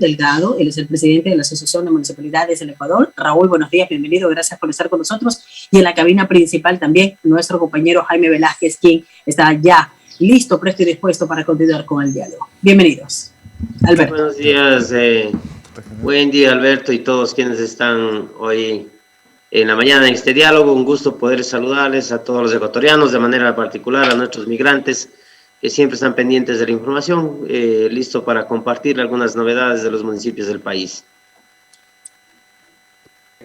Delgado, él es el presidente de la Asociación de Municipalidades del Ecuador. Raúl, buenos días, bienvenido, gracias por estar con nosotros. Y en la cabina principal también nuestro compañero Jaime Velázquez, quien está ya listo, presto y dispuesto para continuar con el diálogo. Bienvenidos. Alberto. Buenos días, buen día Alberto y todos quienes están hoy en la mañana en este diálogo. Un gusto poder saludarles a todos los ecuatorianos, de manera particular a nuestros migrantes que siempre están pendientes de la información, listo para compartir algunas novedades de los municipios del país.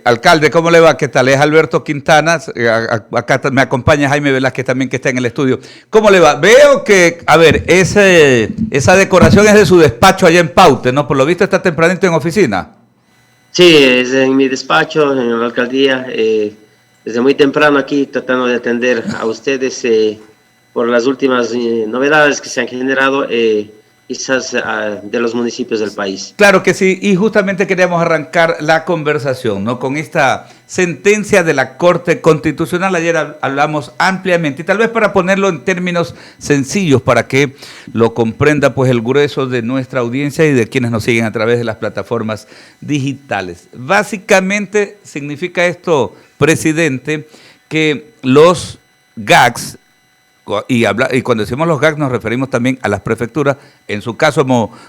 Alcalde, ¿cómo le va? ¿Qué tal? Es Alberto Quintana, acá me acompaña Jaime Velázquez también, que está en el estudio. ¿Cómo le va? Veo que, a ver, esa decoración es de su despacho allá en Paute, ¿no? Por lo visto está tempranito en oficina. Sí, es en mi despacho, en la alcaldía, desde muy temprano aquí tratando de atender a ustedes por las últimas novedades que se han generado, quizás de los municipios del país. Claro que sí, y justamente queríamos arrancar la conversación, ¿no? Con esta sentencia de la Corte Constitucional. Ayer hablamos ampliamente, y tal vez para ponerlo en términos sencillos, para que lo comprenda pues el grueso de nuestra audiencia y de quienes nos siguen a través de las plataformas digitales. Básicamente significa esto, presidente, que los GACs, y cuando decimos los GAC nos referimos también a las prefecturas, en su caso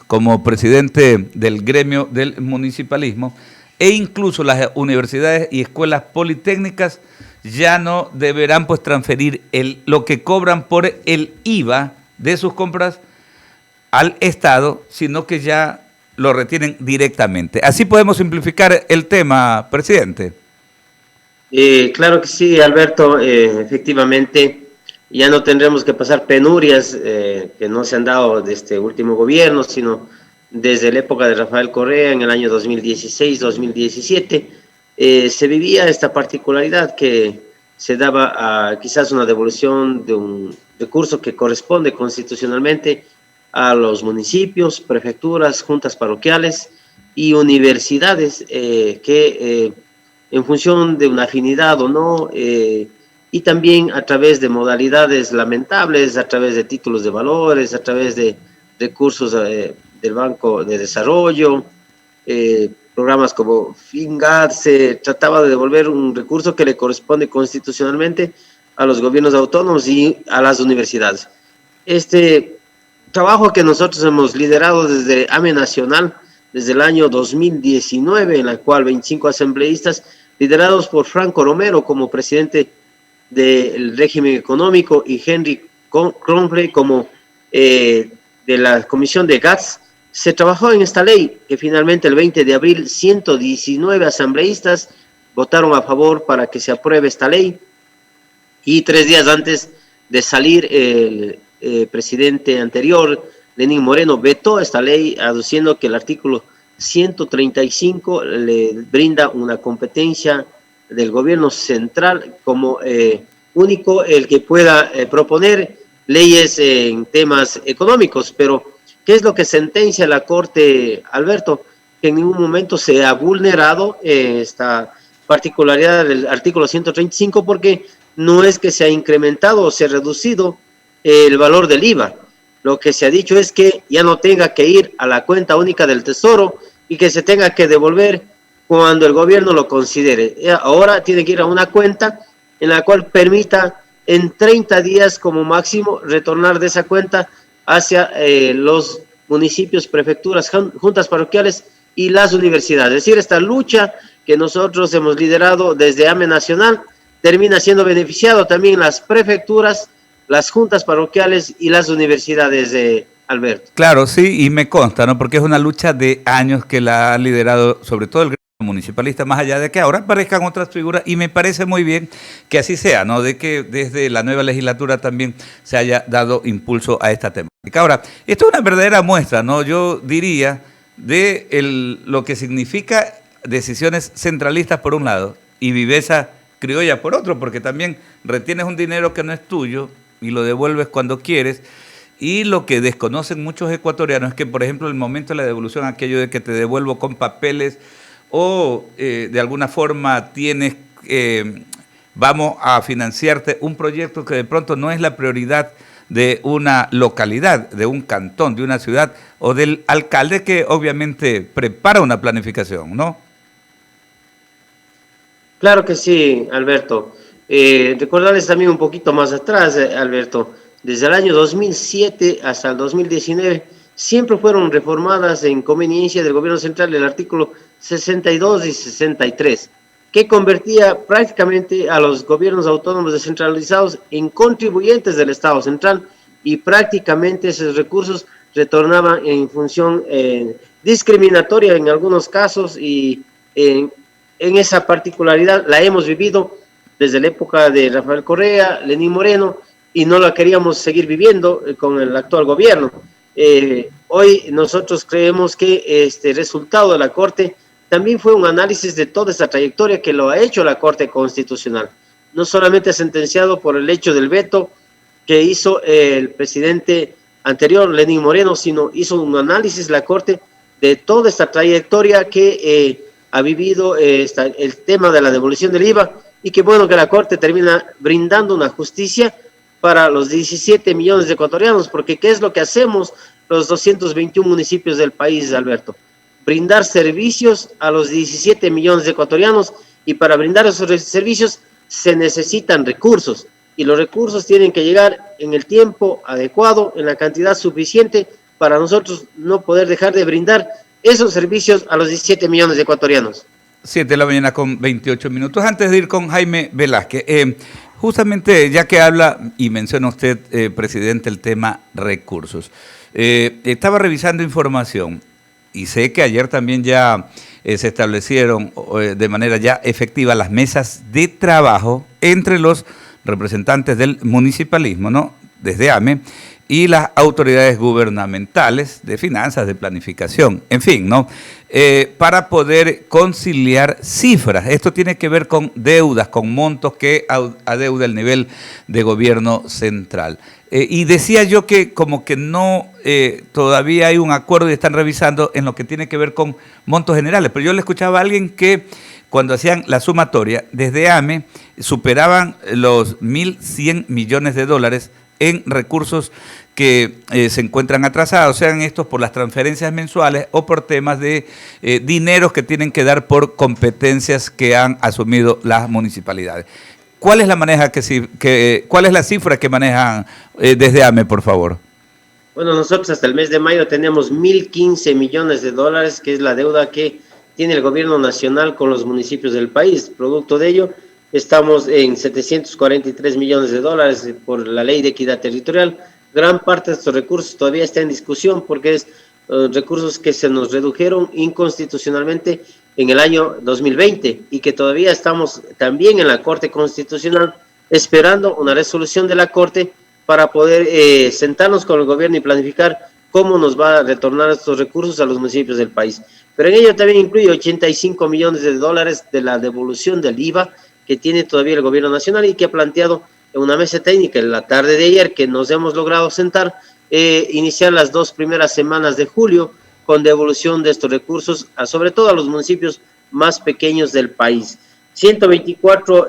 como presidente del gremio del municipalismo, e incluso las universidades y escuelas politécnicas ya no deberán pues transferir lo que cobran por el IVA de sus compras al Estado, sino que ya lo retienen directamente. ¿Así podemos simplificar el tema, presidente? Claro que sí, Alberto, efectivamente. Ya no tendremos que pasar penurias que no se han dado de este último gobierno, sino desde la época de Rafael Correa, en el año 2016-2017, se vivía esta particularidad que se daba quizás una devolución de un recurso que corresponde constitucionalmente a los municipios, prefecturas, juntas parroquiales y universidades que en función de una afinidad o no, y también a través de modalidades lamentables, a través de títulos de valores, a través de recursos del Banco de Desarrollo, programas como FINGAD, se trataba de devolver un recurso que le corresponde constitucionalmente a los gobiernos autónomos y a las universidades. Este trabajo que nosotros hemos liderado desde AME Nacional, desde el año 2019, en la cual 25 asambleístas, liderados por Franco Romero como presidente del régimen económico y Henry Kronfle como de la Comisión de GATS, se trabajó en esta ley que finalmente el 20 de abril 119 asambleístas votaron a favor para que se apruebe esta ley, y 3 días antes de salir el presidente anterior, Lenín Moreno, vetó esta ley aduciendo que el artículo 135 le brinda una competencia del gobierno central como único el que pueda proponer leyes en temas económicos. Pero ¿qué es lo que sentencia la Corte, Alberto? Que en ningún momento se ha vulnerado esta particularidad del artículo 135, porque no es que se ha incrementado o se ha reducido el valor del IVA. Lo que se ha dicho es que ya no tenga que ir a la cuenta única del Tesoro y que se tenga que devolver cuando el gobierno lo considere. Ahora tiene que ir a una cuenta en la cual permita en 30 días como máximo retornar de esa cuenta hacia los municipios, prefecturas, juntas parroquiales y las universidades. Es decir, esta lucha que nosotros hemos liderado desde AME Nacional termina siendo beneficiado también las prefecturas, las juntas parroquiales y las universidades de Alberto. Claro, sí, y me consta, ¿no? Porque es una lucha de años que la ha liderado sobre todo el municipalista, más allá de que ahora aparezcan otras figuras, y me parece muy bien que así sea, ¿no? De que desde la nueva legislatura también se haya dado impulso a esta temática. Ahora, esto es una verdadera muestra, ¿no? Yo diría de lo que significa decisiones centralistas por un lado y viveza criolla por otro, porque también retienes un dinero que no es tuyo y lo devuelves cuando quieres. Y lo que desconocen muchos ecuatorianos es que, por ejemplo, el momento de la devolución, aquello de que te devuelvo con papeles o de alguna forma tienes, vamos a financiarte un proyecto que de pronto no es la prioridad de una localidad, de un cantón, de una ciudad o del alcalde que obviamente prepara una planificación, ¿no? Claro que sí, Alberto. Recordarles también un poquito más atrás, Alberto, desde el año 2007 hasta el 2019, siempre fueron reformadas en conveniencia del gobierno central el artículo 62 y 63, que convertía prácticamente a los gobiernos autónomos descentralizados en contribuyentes del Estado central y prácticamente esos recursos retornaban en función discriminatoria en algunos casos y en esa particularidad la hemos vivido desde la época de Rafael Correa, Lenín Moreno, y no la queríamos seguir viviendo con el actual gobierno. Hoy nosotros creemos que este resultado de la Corte también fue un análisis de toda esa trayectoria que lo ha hecho la Corte Constitucional. No solamente ha sentenciado por el hecho del veto que hizo el presidente anterior, Lenín Moreno, sino hizo un análisis la Corte de toda esta trayectoria que ha vivido el tema de la devolución del IVA, y que bueno que la Corte termina brindando una justicia para los 17 millones de ecuatorianos, porque ¿qué es lo que hacemos los 221 municipios del país, Alberto? Brindar servicios a los 17 millones de ecuatorianos, y para brindar esos servicios se necesitan recursos, y los recursos tienen que llegar en el tiempo adecuado, en la cantidad suficiente para nosotros no poder dejar de brindar esos servicios a los 17 millones de ecuatorianos. 7 de la mañana con 28 minutos. Antes de ir con Jaime Velázquez, justamente ya que habla y menciona usted, presidente, el tema recursos. Estaba revisando información y sé que ayer también ya se establecieron de manera ya efectiva las mesas de trabajo entre los representantes del municipalismo, ¿no? Desde AME, y las autoridades gubernamentales de finanzas, de planificación, en fin, ¿no? Para poder conciliar cifras. Esto tiene que ver con deudas, con montos que adeuda el nivel de gobierno central. Y decía yo que como que no, todavía hay un acuerdo y están revisando en lo que tiene que ver con montos generales, pero yo le escuchaba a alguien que cuando hacían la sumatoria, desde AME superaban los 1.100 millones de dólares en recursos que se encuentran atrasados, sean estos por las transferencias mensuales o por temas de dineros que tienen que dar por competencias que han asumido las municipalidades. ¿Cuál es la cifra que manejan desde AME, por favor? Bueno, nosotros hasta el mes de mayo tenemos 1.015 millones de dólares, que es la deuda que tiene el gobierno nacional con los municipios del país. Producto de ello, estamos en 743 millones de dólares por la ley de equidad territorial. Gran parte de estos recursos todavía está en discusión porque es recursos que se nos redujeron inconstitucionalmente en el año 2020 y que todavía estamos también en la Corte Constitucional esperando una resolución de la Corte para poder sentarnos con el gobierno y planificar cómo nos va a retornar estos recursos a los municipios del país. Pero en ello también incluye 85 millones de dólares de la devolución del IVA que tiene todavía el gobierno nacional y que ha planteado en una mesa técnica en la tarde de ayer, que nos hemos logrado sentar, iniciar las 2 primeras semanas de julio con devolución de estos recursos, sobre todo a los municipios más pequeños del país. 124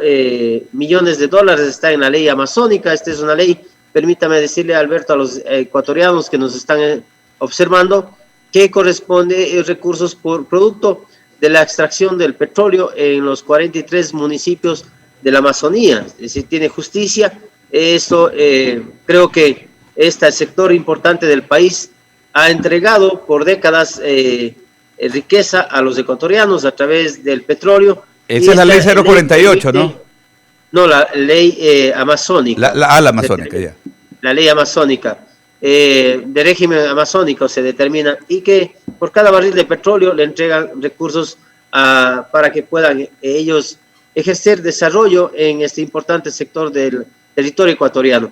millones de dólares está en la ley amazónica. Esta es una ley, permítame decirle, Alberto, a los ecuatorianos que nos están observando, que corresponde recursos por producto de la extracción del petróleo en los 43 municipios de la Amazonía. Es decir, tiene justicia. Eso creo que este sector importante del país ha entregado por décadas riqueza a los ecuatorianos a través del petrolo. Esa es la ley 048, ¿no? No, la ley amazónica. La amazónica, ya. La ley amazónica. De régimen amazónico se determina, y que por cada barril de petróleo le entregan recursos para que puedan ellos ejercer desarrollo en este importante sector del territorio ecuatoriano.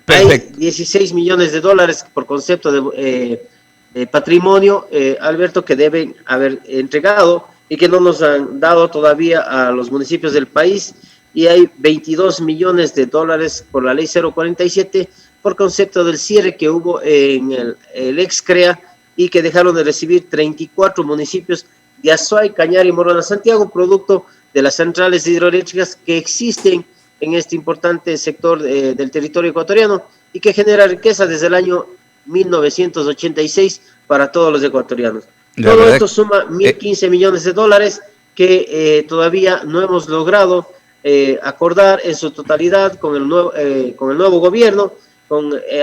Perfecto. Hay 16 millones de dólares por concepto de patrimonio, Alberto, que deben haber entregado y que no nos han dado todavía a los municipios del país, y hay 22 millones de dólares por la ley 047 por concepto del cierre que hubo en el ex CREA y que dejaron de recibir 34 municipios de Azuay, Cañar y Morona Santiago, producto de las centrales hidroeléctricas que existen en este importante sector del territorio ecuatoriano, y que genera riqueza desde el año 1986 para todos los ecuatorianos. Todo esto suma 1.015 millones de dólares que todavía no hemos logrado acordar en su totalidad con el nuevo gobierno.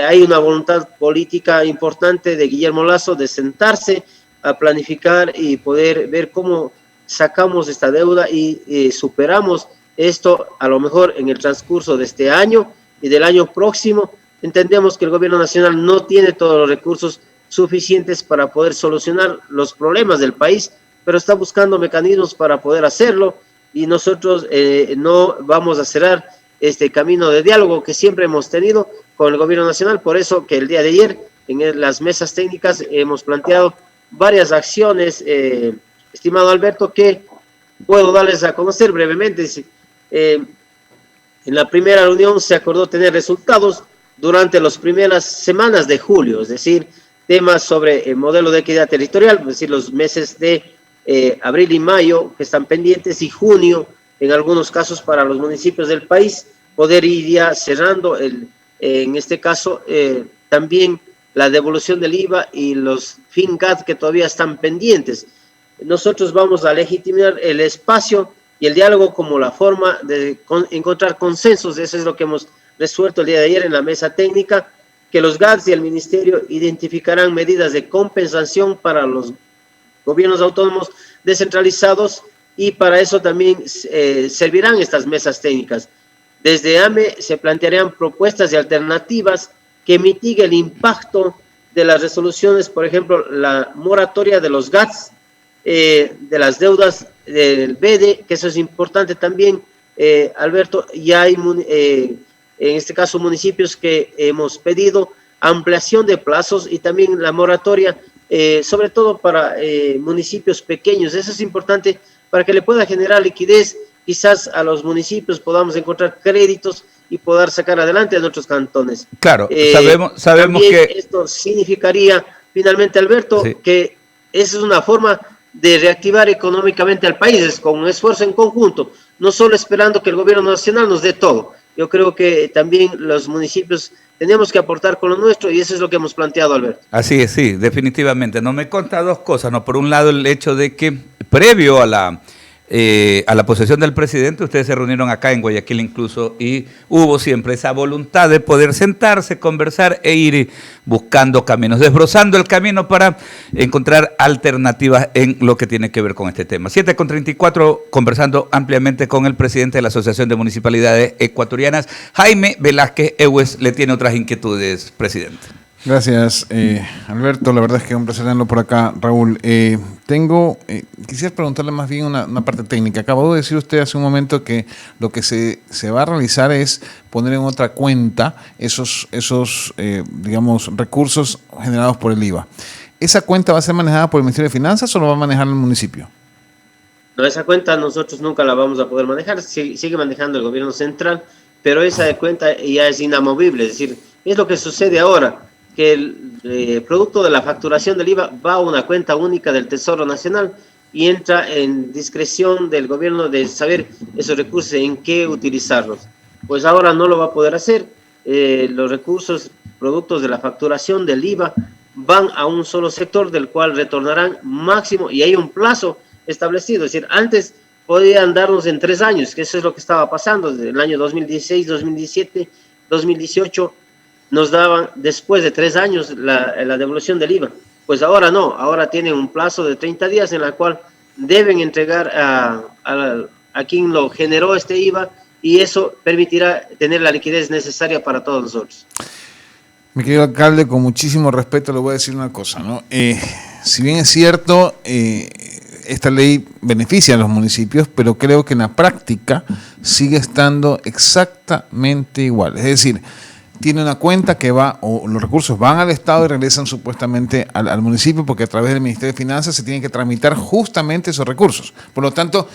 Hay una voluntad política importante de Guillermo Lasso de sentarse a planificar y poder ver cómo sacamos esta deuda y superamos esto a lo mejor en el transcurso de este año y del año próximo. Entendemos que el gobierno nacional no tiene todos los recursos suficientes para poder solucionar los problemas del país, pero está buscando mecanismos para poder hacerlo, y nosotros no vamos a cerrar este camino de diálogo que siempre hemos tenido con el gobierno nacional. Por eso que el día de ayer en las mesas técnicas hemos planteado varias acciones, estimado Alberto, que puedo darles a conocer brevemente. En la primera reunión se acordó tener resultados durante las primeras semanas de julio, es decir, temas sobre el modelo de equidad territorial, es decir, los meses de abril y mayo que están pendientes, y junio en algunos casos para los municipios del país, poder ir ya cerrando en este caso también la devolución del IVA y los FINGAD que todavía están pendientes. Nosotros vamos a legitimar el espacio y el diálogo como la forma de encontrar consensos. Eso es lo que hemos resuelto el día de ayer en la mesa técnica, que los GATS y el Ministerio identificarán medidas de compensación para los gobiernos autónomos descentralizados, y para eso también servirán estas mesas técnicas. Desde AME se plantearán propuestas y alternativas que mitiguen el impacto de las resoluciones, por ejemplo, la moratoria de los GATS, de las deudas del BEDE, que eso es importante también, Alberto. Ya hay, en este caso, municipios que hemos pedido ampliación de plazos y también la moratoria, sobre todo para municipios pequeños. Eso es importante para que le pueda generar liquidez. Quizás a los municipios podamos encontrar créditos y poder sacar adelante a nuestros cantones. Claro, sabemos que esto significaría, finalmente, Alberto, sí, que esa es una forma de reactivar económicamente al país, es con un esfuerzo en conjunto, no solo esperando que el gobierno nacional nos dé todo. Yo creo que también los municipios tenemos que aportar con lo nuestro, y eso es lo que hemos planteado, Alberto. Así es, sí, definitivamente. No me consta dos cosas, ¿no? Por un lado, el hecho de que previo a la posesión del presidente, ustedes se reunieron acá en Guayaquil incluso, y hubo siempre esa voluntad de poder sentarse, conversar e ir buscando caminos, desbrozando el camino para encontrar alternativas en lo que tiene que ver con este tema. 7:34, conversando ampliamente con el presidente de la Asociación de Municipalidades Ecuatorianas, Jaime Velázquez Egues. Le tiene otras inquietudes, presidente. Gracias, Alberto. La verdad es que es un placer tenerlo por acá, Raúl. Quisiera preguntarle más bien una parte técnica. Acabó de decir usted hace un momento que lo que se va a realizar es poner en otra cuenta esos digamos, recursos generados por el IVA. ¿Esa cuenta va a ser manejada por el Ministerio de Finanzas o lo va a manejar el municipio? No, esa cuenta nosotros nunca la vamos a poder manejar. Sigue manejando el gobierno central, pero esa cuenta ya es inamovible. Es decir, es lo que sucede ahora, que el producto de la facturación del IVA va a una cuenta única del Tesoro Nacional y entra en discreción del gobierno de saber esos recursos, en qué utilizarlos. Pues ahora no lo va a poder hacer. Los recursos, productos de la facturación del IVA, van a un solo sector del cual retornarán máximo, y hay un plazo establecido. Es decir, antes podían darnos en 3 años, que eso es lo que estaba pasando desde el año 2016, 2017, 2018, nos daban después de 3 años la devolución del IVA. Pues ahora no, ahora tienen un plazo de 30 días en la cual deben entregar a quien lo generó este IVA, y eso permitirá tener la liquidez necesaria para todos nosotros. Mi querido alcalde, con muchísimo respeto le voy a decir una cosa, ¿no? Si bien es cierto, esta ley beneficia a los municipios, pero creo que en la práctica sigue estando exactamente igual. Es decir, tiene una cuenta que va, o los recursos van al Estado y regresan supuestamente al municipio, porque a través del Ministerio de Finanzas se tienen que tramitar justamente esos recursos. Por lo tanto,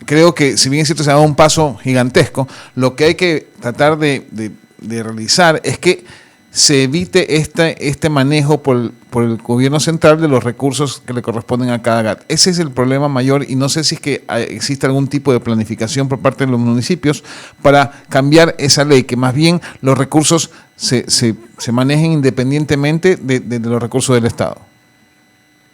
creo que, si bien es cierto, se ha dado un paso gigantesco, lo que hay que tratar de realizar es que se evite este manejo por el gobierno central de los recursos que le corresponden a cada GAT. Ese es el problema mayor y no sé si es que existe algún tipo de planificación por parte de los municipios para cambiar esa ley, que más bien los recursos se manejen independientemente de los recursos del Estado.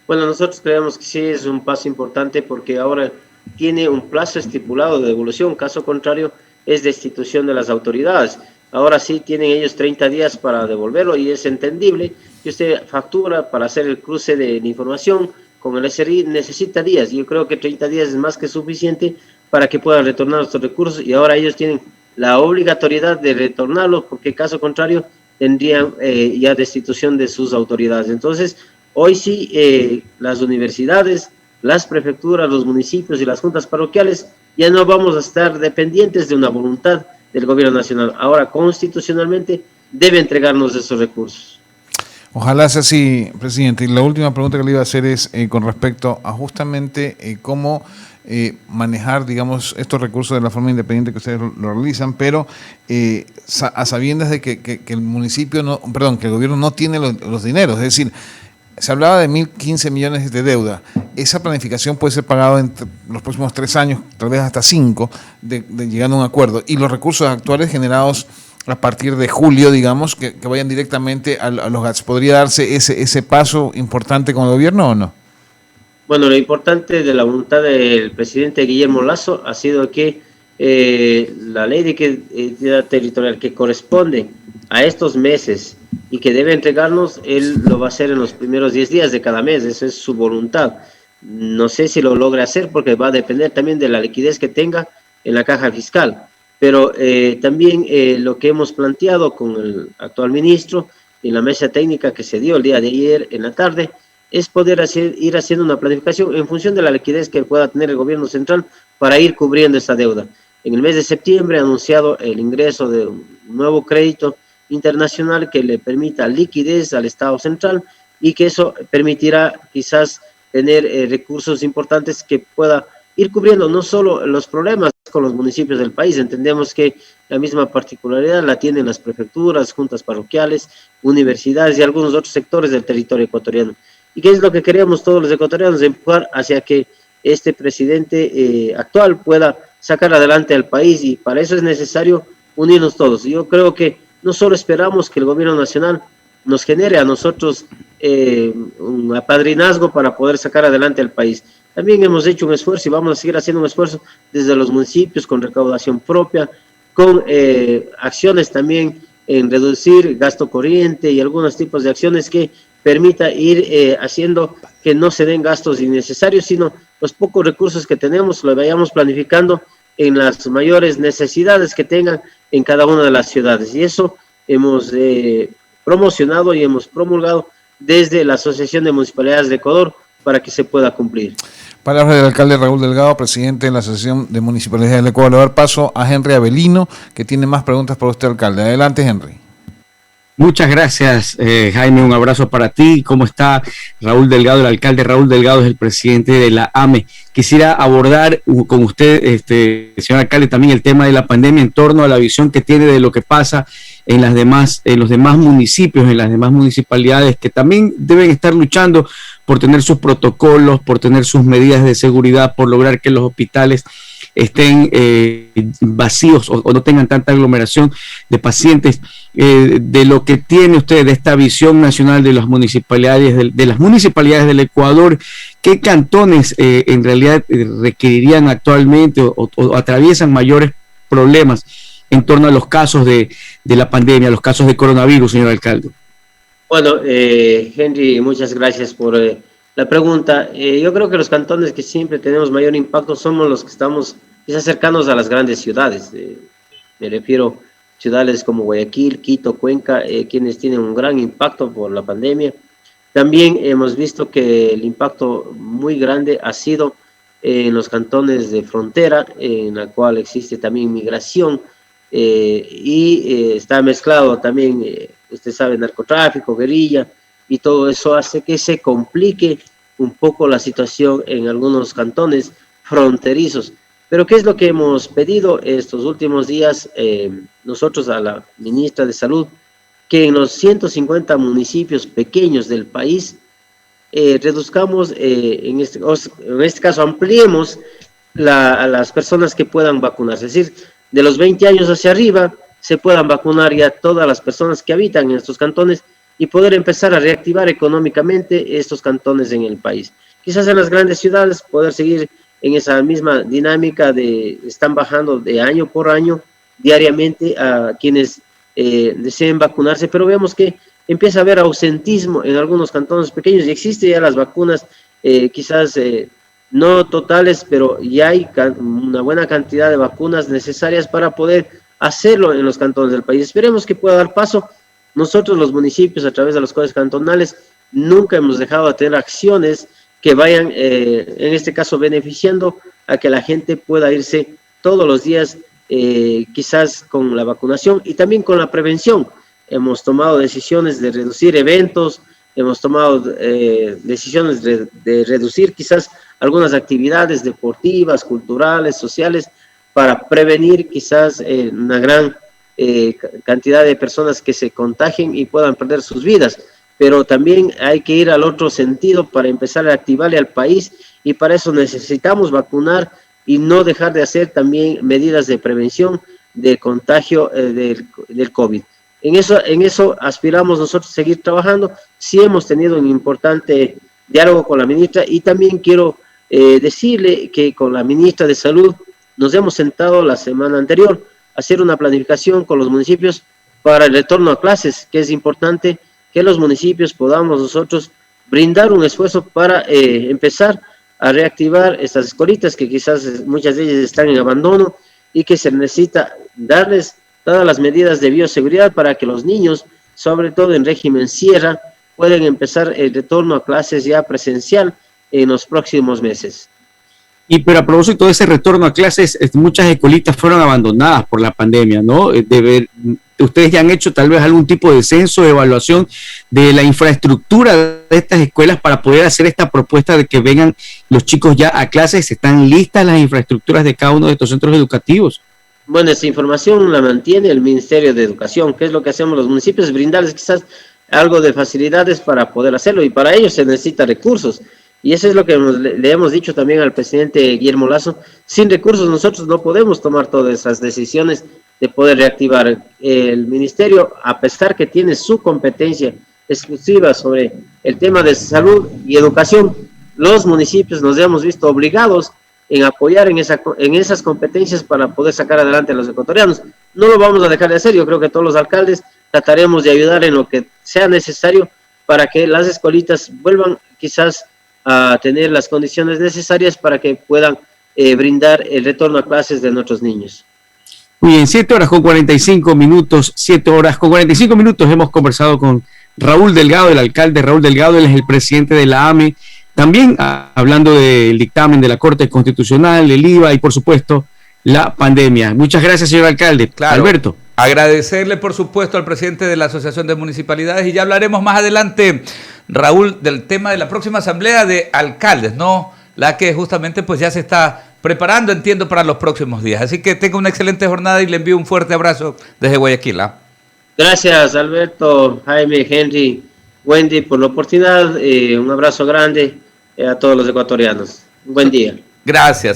Bueno, nosotros creemos que sí es un paso importante porque ahora tiene un plazo estipulado de devolución, caso contrario es destitución de las autoridades. Ahora sí tienen ellos 30 días para devolverlo y es entendible que usted factura para hacer el cruce de información con el SRI, necesita días. Yo creo que 30 días es más que suficiente para que puedan retornar estos recursos y ahora ellos tienen la obligatoriedad de retornarlos porque caso contrario tendrían ya destitución de sus autoridades. Entonces, hoy sí las universidades, las prefecturas, los municipios y las juntas parroquiales ya no vamos a estar dependientes de una voluntad del gobierno nacional. Ahora, constitucionalmente, debe entregarnos esos recursos. Ojalá sea así, presidente. Y la última pregunta que le iba a hacer es con respecto a justamente cómo manejar, digamos, estos recursos de la forma independiente que ustedes lo realizan, pero a sabiendas de que el municipio que el gobierno no tiene los dineros. Es decir, se hablaba de 1.015 millones de deuda. Esa planificación puede ser pagada en los próximos 3 años, tal vez hasta 5, de llegando a un acuerdo. Y los recursos actuales generados a partir de julio, digamos, que vayan directamente a los GATS. ¿Podría darse ese paso importante con el gobierno o no? Bueno, lo importante de la voluntad del presidente Guillermo Lasso ha sido que la ley de equidad territorial que corresponde a estos meses y que debe entregarnos, él lo va a hacer en los primeros 10 días de cada mes, esa es su voluntad. No sé si lo logra hacer porque va a depender también de la liquidez que tenga en la caja fiscal, pero también lo que hemos planteado con el actual ministro en la mesa técnica que se dio el día de ayer en la tarde, es poder ir haciendo una planificación en función de la liquidez que pueda tener el gobierno central para ir cubriendo esta deuda. En el mes de septiembre ha anunciado el ingreso de un nuevo crédito internacional que le permita liquidez al Estado central y que eso permitirá quizás tener recursos importantes que pueda ir cubriendo no solo los problemas con los municipios del país. Entendemos que la misma particularidad la tienen las prefecturas, juntas parroquiales, universidades y algunos otros sectores del territorio ecuatoriano. ¿Y qué es lo que queremos todos los ecuatorianos? Empujar hacia que este presidente actual pueda sacar adelante al país y para eso es necesario unirnos todos. Yo creo que no solo esperamos que el gobierno nacional nos genere a nosotros un apadrinazgo para poder sacar adelante al país. También hemos hecho un esfuerzo y vamos a seguir haciendo un esfuerzo desde los municipios con recaudación propia, con acciones también en reducir gasto corriente y algunos tipos de acciones que permita ir haciendo que no se den gastos innecesarios, sino los pocos recursos que tenemos los vayamos planificando en las mayores necesidades que tengan en cada una de las ciudades. Y eso hemos promocionado y hemos promulgado desde la Asociación de Municipalidades de Ecuador para que se pueda cumplir. Palabras del alcalde Raúl Delgado, presidente de la Asociación de Municipalidades del Ecuador. Le voy a dar paso a Henry Avelino, que tiene más preguntas para usted, alcalde. Adelante, Henry. Muchas gracias, Jaime. Un abrazo para ti. ¿Cómo está Raúl Delgado? El alcalde Raúl Delgado es el presidente de la AME. Quisiera abordar con usted, señor alcalde, también el tema de la pandemia en torno a la visión que tiene de lo que pasa en los demás municipios, en las demás municipalidades que también deben estar luchando por tener sus protocolos, por tener sus medidas de seguridad, por lograr que los hospitales estén vacíos o no tengan tanta aglomeración de pacientes. De lo que tiene usted de esta visión nacional de las municipalidades del Ecuador, ¿qué cantones en realidad requerirían actualmente o atraviesan mayores problemas en torno a los casos de la pandemia, los casos de coronavirus, señor alcalde? Bueno, Henry, muchas gracias por la pregunta. Yo creo que los cantones que siempre tenemos mayor impacto somos los que estamos quizás cercanos a las grandes ciudades. Me refiero a ciudades como Guayaquil, Quito, Cuenca, quienes tienen un gran impacto por la pandemia. También hemos visto que el impacto muy grande ha sido en los cantones de frontera, en la cual existe también migración y está mezclado también, usted sabe, narcotráfico, guerrilla, y todo eso hace que se complique un poco la situación en algunos cantones fronterizos. Pero ¿qué es lo que hemos pedido estos últimos días nosotros a la ministra de Salud? que en los 150 municipios pequeños del país reduzcamos, en este caso ampliemos a las personas que puedan vacunarse. Es decir, de los 20 años hacia arriba se puedan vacunar ya todas las personas que habitan en estos cantones y poder empezar a reactivar económicamente estos cantones en el país. Quizás en las grandes ciudades poder seguir en esa misma dinámica de están bajando de año por año diariamente a quienes deseen vacunarse, pero vemos que empieza a haber ausentismo en algunos cantones pequeños y existen ya las vacunas, quizás no totales, pero ya hay una buena cantidad de vacunas necesarias para poder hacerlo en los cantones del país. Esperemos que pueda dar paso. Nosotros los municipios a través de los códigos cantonales nunca hemos dejado de tener acciones que vayan, en este caso, beneficiando a que la gente pueda irse todos los días, quizás con la vacunación y también con la prevención. Hemos tomado decisiones de reducir eventos, hemos tomado decisiones de reducir quizás algunas actividades deportivas, culturales, sociales, para prevenir quizás una gran cantidad de personas que se contagien y puedan perder sus vidas. Pero también hay que ir al otro sentido para empezar a activarle al país y para eso necesitamos vacunar y no dejar de hacer también medidas de prevención de contagio del COVID. En eso aspiramos nosotros a seguir trabajando. Sí hemos tenido un importante diálogo con la ministra y también quiero decirle que con la ministra de Salud nos hemos sentado la semana anterior a hacer una planificación con los municipios para el retorno a clases, que es importante que los municipios podamos nosotros brindar un esfuerzo para empezar a reactivar estas escuelitas que quizás muchas de ellas están en abandono y que se necesita darles todas las medidas de bioseguridad para que los niños, sobre todo en régimen sierra, puedan empezar el retorno a clases ya presencial en los próximos meses. Y pero a propósito de ese retorno a clases, muchas escuelitas fueron abandonadas por la pandemia, ¿no? Ustedes ya han hecho tal vez algún tipo de censo, de evaluación de la infraestructura de estas escuelas para poder hacer esta propuesta de que vengan los chicos ya a clases. ¿Están listas las infraestructuras de cada uno de estos centros educativos? Bueno, esa información la mantiene el Ministerio de Educación. ¿Qué es lo que hacemos los municipios? Brindarles quizás algo de facilidades para poder hacerlo y para ello se necesita recursos. Y eso es lo que le hemos dicho también al presidente Guillermo Lasso. Sin recursos nosotros no podemos tomar todas esas decisiones de poder reactivar el ministerio, a pesar que tiene su competencia exclusiva sobre el tema de salud y educación. Los municipios nos hemos visto obligados en apoyar en esas competencias para poder sacar adelante a los ecuatorianos. No lo vamos a dejar de hacer. Yo creo que todos los alcaldes trataremos de ayudar en lo que sea necesario para que las escuelitas vuelvan quizás a tener las condiciones necesarias para que puedan brindar el retorno a clases de nuestros niños. Muy bien, 7 horas con 45 minutos, 7 horas con 45 minutos hemos conversado con Raúl Delgado, el alcalde Raúl Delgado, él es el presidente de la AME, también hablando del dictamen de la Corte Constitucional, el IVA y por supuesto la pandemia. Muchas gracias, señor alcalde. Claro. Alberto. Agradecerle, por supuesto, al presidente de la Asociación de Municipalidades y ya hablaremos más adelante, Raúl, del tema de la próxima asamblea de alcaldes, ¿no? La que justamente pues ya se está preparando, entiendo, para los próximos días. Así que tenga una excelente jornada y le envío un fuerte abrazo desde Guayaquil. Gracias, Alberto, Jaime, Henry, Wendy, por la oportunidad. Un abrazo grande a todos los ecuatorianos. Un buen día. Gracias.